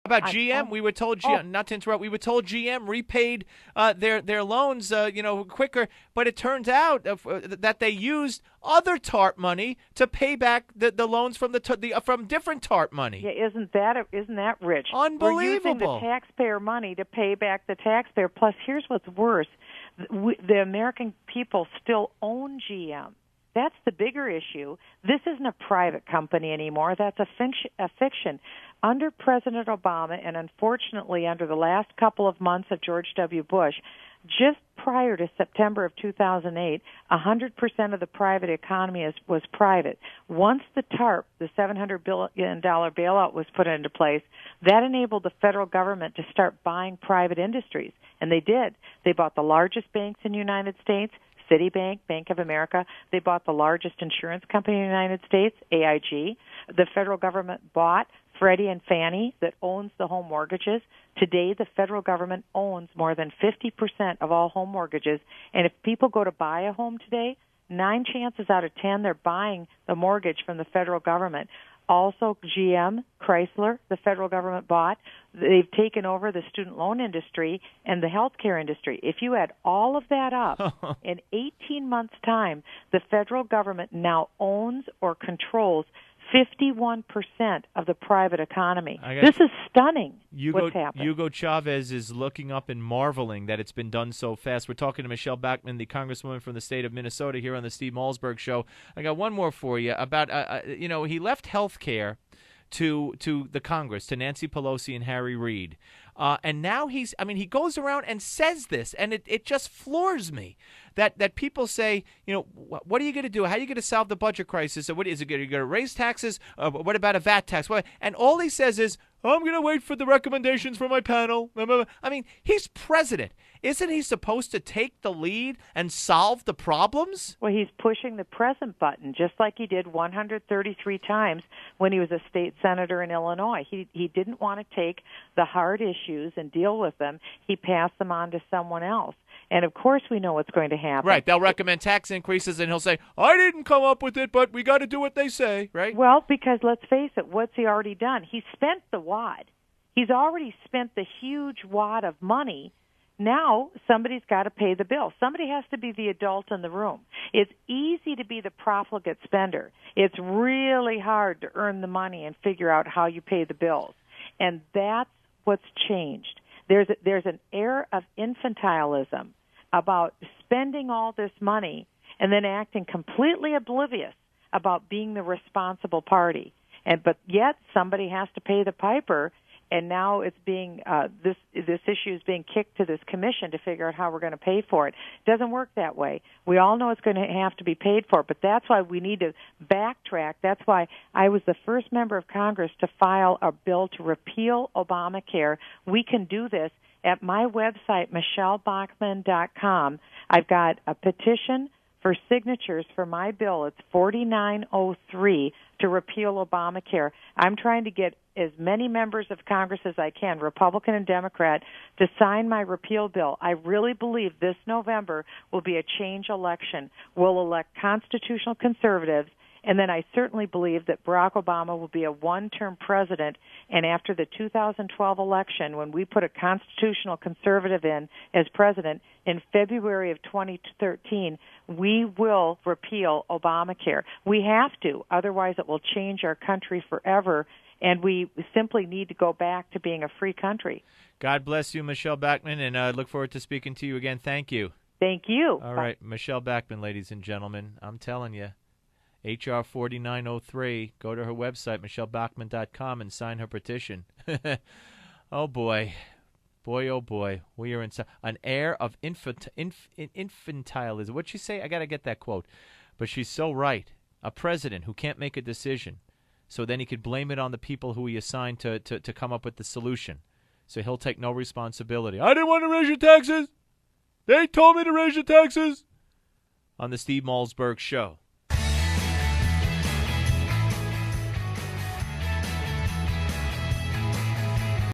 About GM? We were told GM, not to interrupt, we were told GM repaid their loans, quicker. But it turns out that they used other TARP money to pay back the loans from from different TARP money. Yeah, isn't that rich? Unbelievable. We're using the taxpayer money to pay back the taxpayer. Plus, here's what's worse: the American people still own GM. That's the bigger issue. This isn't a private company anymore. That's a fiction. Under President Obama, and unfortunately under the last couple of months of George W. Bush, just prior to September of 2008, 100% of the private economy was private. Once the TARP, the $700 billion bailout, was put into place, that enabled the federal government to start buying private industries. And they did. They bought the largest banks in the United States, Citibank, Bank of America. They bought the largest insurance company in the United States, AIG. The federal government bought Freddie and Fannie, that owns the home mortgages. Today, the federal government owns more than 50% of all home mortgages. And if people go to buy a home today, 9 chances out of 10 they're buying the mortgage from the federal government. Also, GM, Chrysler, the federal government bought. They've taken over the student loan industry and the healthcare industry. If you add all of that up, in 18 months' time, the federal government now owns or controls 51% of the private economy. This is stunning. What's happened. Hugo Chavez is looking up and marveling that it's been done so fast. We're talking to Michelle Bachmann, the congresswoman from the state of Minnesota, here on the Steve Malzberg Show. I got one more for you about, he left health care to the Congress, to Nancy Pelosi and Harry Reid. And now he goes around and says this, and it just floors me that people say, what are you going to do? How are you going to solve the budget crisis? What is it? Are you going to raise taxes? What about a VAT tax? And all he says is, I'm going to wait for the recommendations from my panel. I mean, he's president. Isn't he supposed to take the lead and solve the problems? Well, he's pushing the present button, just like he did 133 times when he was a state senator in Illinois. He didn't want to take the hard issues and deal with them. He passed them on to someone else. And, of course, we know what's going to happen. Right. They'll recommend tax increases, and he'll say, I didn't come up with it, but we got to do what they say, right? Well, because let's face it, what's he already done? He spent the wad. He's already spent the huge wad of money. Now somebody's got to pay the bill. Somebody has to be the adult in the room. It's easy to be the profligate spender. It's really hard to earn the money and figure out how you pay the bills. And that's what's changed. There's an air of infantilism about spending all this money and then acting completely oblivious about being the responsible party. But yet somebody has to pay the piper, and now it's being this issue is being kicked to this commission to figure out how we're going to pay for it. It doesn't work that way. We all know it's going to have to be paid for, but that's why we need to backtrack. That's why I was the first member of Congress to file a bill to repeal Obamacare. We can do this. At my website, michellebachmann.com, I've got a petition for signatures for my bill. It's 4903 to repeal Obamacare. I'm trying to get as many members of Congress as I can, Republican and Democrat, to sign my repeal bill. I really believe this November will be a change election. We'll elect constitutional conservatives, and then I certainly believe that Barack Obama will be a one-term president, and after the 2012 election, when we put a constitutional conservative in as president in February of 2013, we will repeal Obamacare. We have to, otherwise it will change our country forever, and we simply need to go back to being a free country. God bless you, Michelle Bachmann, and I look forward to speaking to you again. Thank you. Thank you. All right, Michelle Bachmann, ladies and gentlemen, I'm telling you. HR 4903. Go to her website, michellebachmann.com, and sign her petition. Oh, boy. Boy, oh, boy. We are in an air of infantilism. What'd she say? I got to get that quote. But she's so right. A president who can't make a decision, so then he could blame it on the people who he assigned to come up with the solution. So he'll take no responsibility. I didn't want to raise your taxes. They told me to raise your taxes. On the Steve Malzberg Show.